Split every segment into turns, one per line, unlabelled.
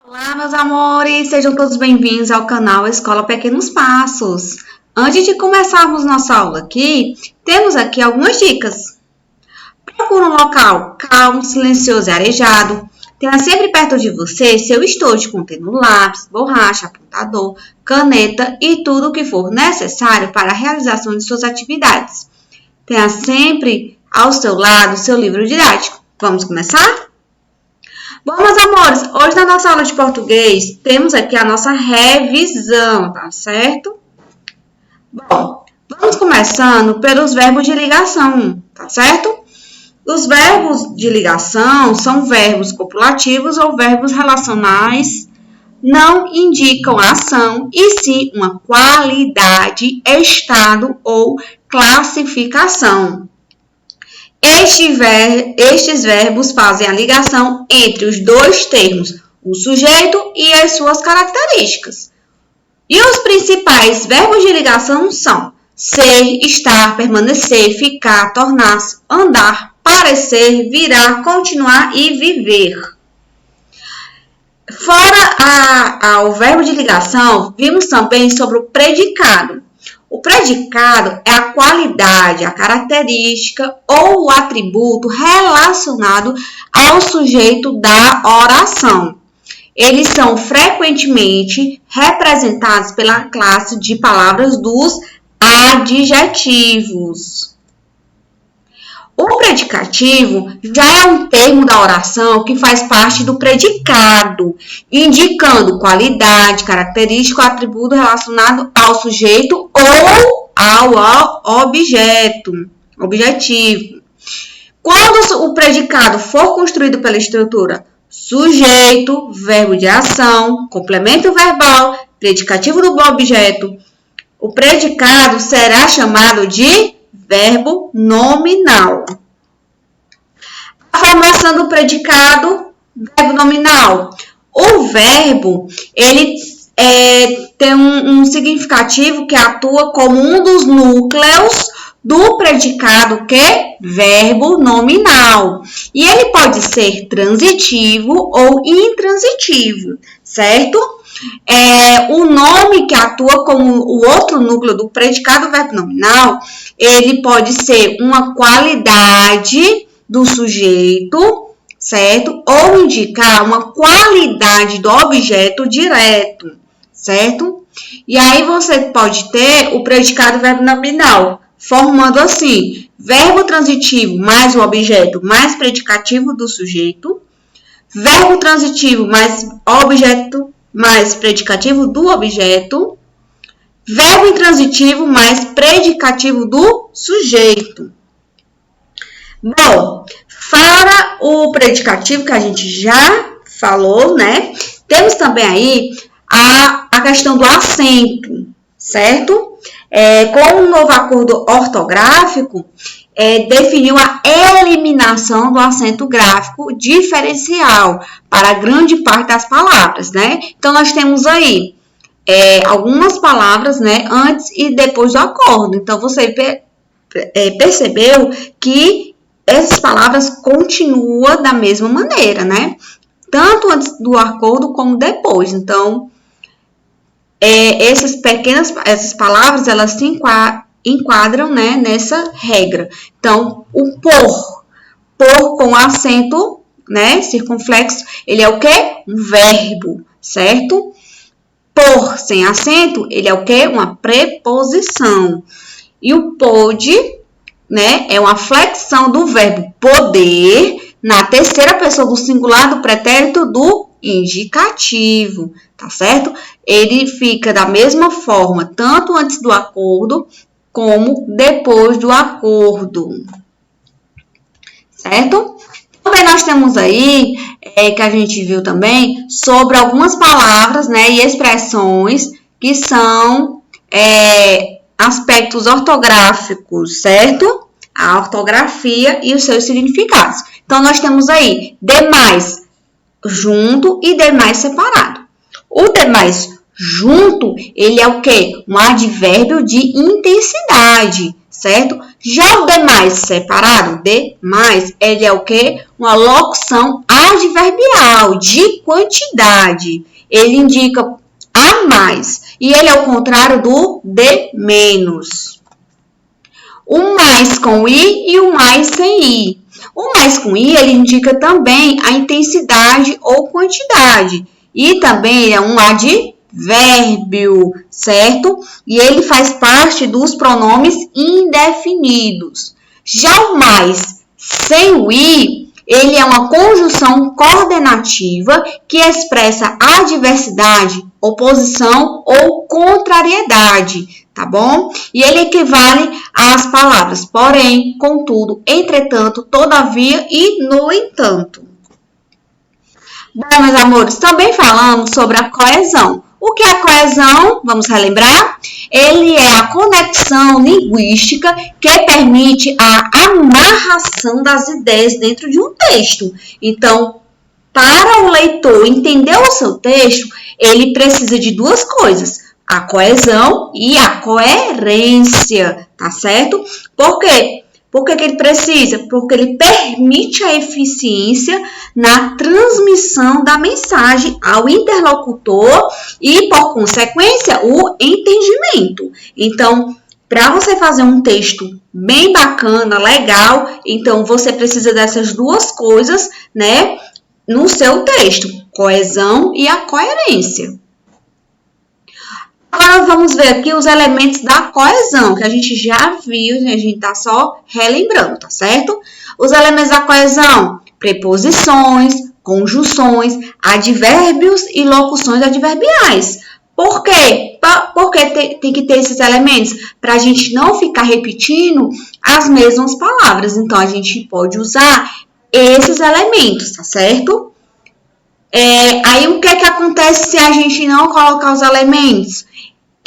Olá, meus amores! Sejam todos bem-vindos ao canal Escola Pequenos Passos. Antes de começarmos nossa aula aqui, temos aqui algumas dicas. Procure um local calmo, silencioso e arejado. Tenha sempre perto de você seu estojo contendo lápis, borracha, apontador, caneta e tudo o que for necessário para a realização de suas atividades. Tenha sempre ao seu lado seu livro didático. Vamos começar? Bom, meus amores, hoje na nossa aula de português, temos aqui a nossa revisão, tá certo? Bom, vamos começando pelos verbos de ligação, tá certo? Os verbos de ligação são verbos copulativos ou verbos relacionais, não indicam a ação, e sim uma qualidade, estado ou classificação. Estes verbos fazem a ligação entre os dois termos, o sujeito e as suas características. E os principais verbos de ligação são ser, estar, permanecer, ficar, tornar-se, andar, parecer, virar, continuar e viver. Fora o verbo de ligação, vimos também sobre o predicado. O predicado é a qualidade, a característica ou o atributo relacionado ao sujeito da oração. Eles são frequentemente representados pela classe de palavras dos adjetivos. O predicativo já é um termo da oração que faz parte do predicado, indicando qualidade, característica ou atributo relacionado ao sujeito ou ao objetivo. Quando o predicado for construído pela estrutura sujeito, verbo de ação, complemento verbal, predicativo do objeto, o predicado será chamado de verbo nominal. A formação do predicado, verbo nominal. O verbo, ele tem um significativo que atua como um dos núcleos do predicado, que é verbo nominal. E ele pode ser transitivo ou intransitivo, certo? O nome que atua como o outro núcleo do predicado verbo nominal, ele pode ser uma qualidade do sujeito, certo? Ou indicar uma qualidade do objeto direto, certo? E aí você pode ter o predicado verbo nominal, formando assim, verbo transitivo mais o objeto mais predicativo do sujeito, verbo transitivo mais objeto mais predicativo do objeto, verbo intransitivo mais predicativo do sujeito. Bom, para o predicativo que a gente já falou, né? Temos também aí a questão do acento, certo? Com o novo acordo ortográfico, definiu a eliminação do acento gráfico diferencial para grande parte das palavras, né? Então, nós temos aí algumas palavras, né, antes e depois do acordo. Então, você percebeu que essas palavras continuam da mesma maneira, né? Tanto antes do acordo como depois. Então, essas palavras, elas se enquadram, né, nessa regra. Então, o por com acento, né, circunflexo, ele é o quê? Um verbo, certo? Por sem acento, ele é o quê? Uma preposição. E o pode, né, é uma flexão do verbo poder na terceira pessoa do singular do pretérito do indicativo, tá certo? Ele fica da mesma forma, tanto antes do acordo como depois do acordo, certo? Também nós temos aí, que a gente viu também, sobre algumas palavras, né, e expressões que são aspectos ortográficos, certo? A ortografia e os seus significados. Então, nós temos aí demais junto e demais separado. O demais Junto, ele é o quê? Um advérbio de intensidade, certo? Já o demais separado, demais, ele é o quê? Uma locução adverbial de quantidade. Ele indica a mais. E ele é o contrário do de menos. O mais com i e o mais sem i. O mais com i, ele indica também a intensidade ou quantidade. E também é um advérbio, certo? E ele faz parte dos pronomes indefinidos. Já o mais sem o i, ele é uma conjunção coordenativa que expressa adversidade, oposição ou contrariedade, tá bom? E ele equivale às palavras porém, contudo, entretanto, todavia e no entanto. Bom, meus amores, também falamos sobre a coesão. O que é a coesão? Vamos relembrar? Ele é a conexão linguística que permite a amarração das ideias dentro de um texto. Então, para o leitor entender o seu texto, ele precisa de duas coisas: a coesão e a coerência, tá certo? Por quê? Por que ele precisa? Porque ele permite a eficiência na transmissão da mensagem ao interlocutor e, por consequência, o entendimento. Então, para você fazer um texto bem bacana, legal, então você precisa dessas duas coisas, né, no seu texto: coesão e a coerência. Agora vamos ver aqui os elementos da coesão, que a gente já viu, a gente tá só relembrando, tá certo? Os elementos da coesão: preposições, conjunções, advérbios e locuções adverbiais. Por quê? Porque tem que ter esses elementos para a gente não ficar repetindo as mesmas palavras. Então, a gente pode usar esses elementos, tá certo? Aí, o que é que acontece se a gente não colocar os elementos?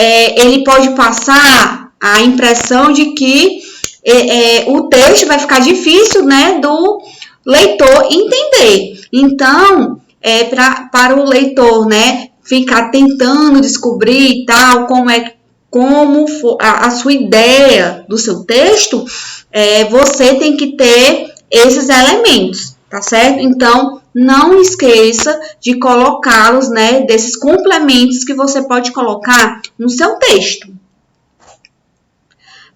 Ele pode passar a impressão de que o texto vai ficar difícil, né, do leitor entender. Então, para o leitor, né, ficar tentando descobrir tal, como for a sua ideia do seu texto, você tem que ter esses elementos, tá certo? Então, não esqueça de colocá-los, né, desses complementos que você pode colocar no seu texto.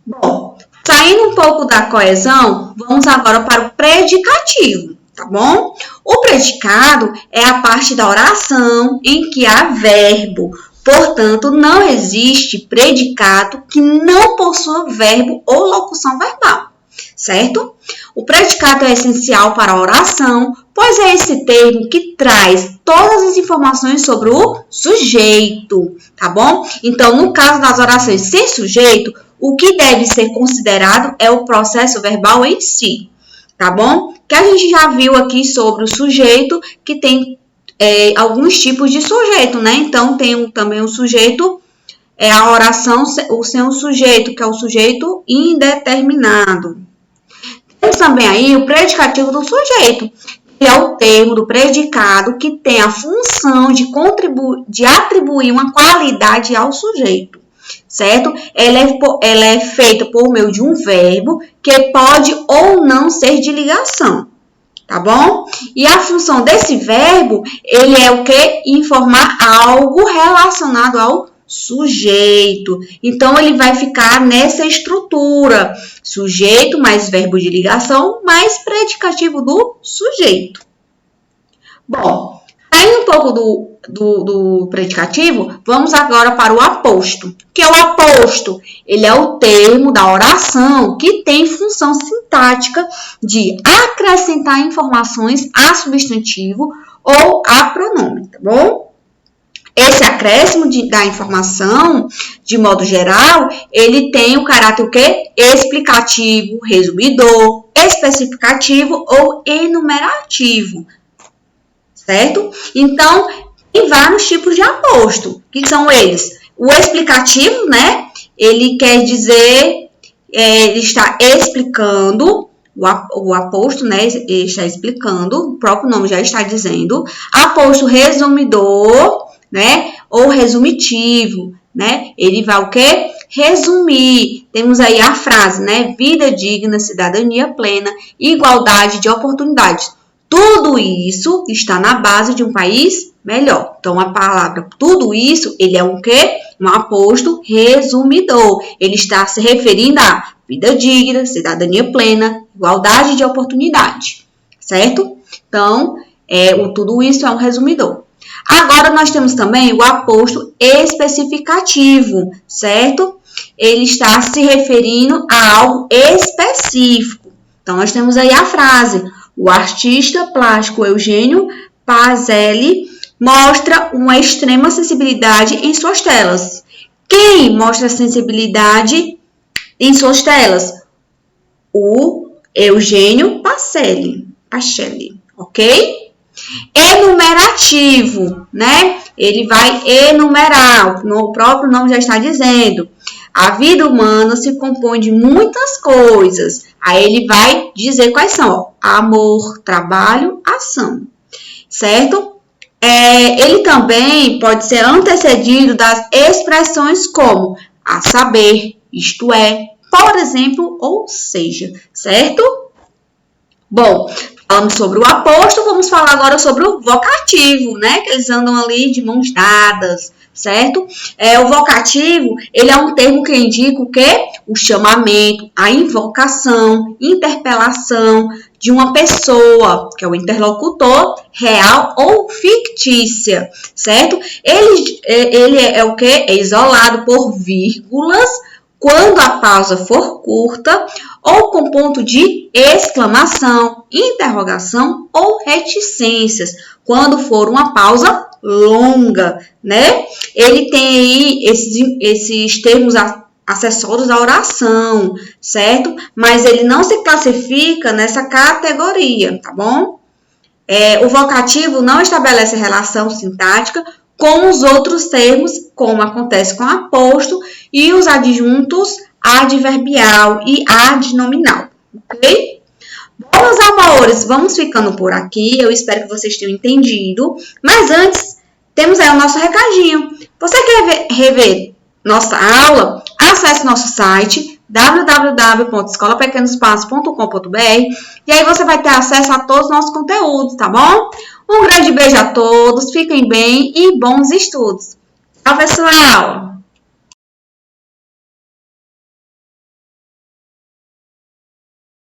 Bom, saindo um pouco da coesão, vamos agora para o predicativo, tá bom? O predicado é a parte da oração em que há verbo. Portanto, não existe predicado que não possua verbo ou locução verbal, certo? O predicado é essencial para a oração, pois é esse termo que traz todas as informações sobre o sujeito, tá bom? Então, no caso das orações sem sujeito, o que deve ser considerado é o processo verbal em si, tá bom? Que a gente já viu aqui sobre o sujeito, que tem alguns tipos de sujeito, né? Então, tem também o sujeito, a oração sem o sujeito, que é o sujeito indeterminado. Temos também aí o predicativo do sujeito, que é o termo do predicado que tem a função de atribuir uma qualidade ao sujeito, certo? Ela é feita por meio de um verbo que pode ou não ser de ligação, tá bom? E a função desse verbo, ele é o que? Informar algo relacionado ao sujeito. Então, ele vai ficar nessa estrutura: sujeito mais verbo de ligação mais predicativo do sujeito. Bom, saindo um pouco do predicativo, vamos agora para o aposto. O que é o aposto? Ele é o termo da oração que tem função sintática de acrescentar informações a substantivo ou a pronome, tá bom? Esse acréscimo da informação, de modo geral, ele tem o caráter o quê? Explicativo, resumidor, especificativo ou enumerativo, certo? Então, tem vários tipos de aposto, que são eles. O explicativo, né? Ele quer dizer, ele está explicando, o aposto, né? Ele está explicando, o próprio nome já está dizendo. Aposto resumidor, né? ou resumitivo, né? Ele vai o quê? Resumir. Temos aí a frase, né? Vida digna, cidadania plena, igualdade de oportunidades. Tudo isso está na base de um país melhor. Então, a palavra tudo isso, ele é um quê? Um aposto resumidor. Ele está se referindo a vida digna, cidadania plena, igualdade de oportunidade. Certo? Então, tudo isso é um resumidor. Agora, nós temos também o aposto especificativo, certo? Ele está se referindo a algo específico. Então, nós temos aí a frase: o artista plástico Eugênio Pazelli mostra uma extrema sensibilidade em suas telas. Quem mostra sensibilidade em suas telas? O Eugênio Pacelli, ok? Enumerativo, né? Ele vai enumerar, o próprio nome já está dizendo. A vida humana se compõe de muitas coisas. Aí ele vai dizer quais são: ó, amor, trabalho, ação, certo? Ele também pode ser antecedido das expressões como a saber, isto é, por exemplo, ou seja, certo? Bom, falamos sobre o aposto, vamos falar agora sobre o vocativo, né? Que eles andam ali de mãos dadas, certo? O vocativo, ele é um termo que indica o quê? O chamamento, a invocação, interpelação de uma pessoa, que é o interlocutor, real ou fictícia, certo? Ele é o quê? É isolado por vírgulas, quando a pausa for curta, ou com ponto de exclamação, interrogação ou reticências, quando for uma pausa longa, né? Ele tem aí esses termos acessórios da oração, certo? Mas ele não se classifica nessa categoria, tá bom? O vocativo não estabelece relação sintática com os outros termos, como acontece com aposto e os adjuntos adverbial e adnominal, ok? Bom, meus amores, vamos ficando por aqui. Eu espero que vocês tenham entendido. Mas antes, temos aí o nosso recadinho. Você quer rever nossa aula? Acesse nosso site www.escolapequenospassos.com.br e aí você vai ter acesso a todos os nossos conteúdos, tá bom? Um grande beijo a todos, fiquem bem e bons estudos. Tchau, pessoal!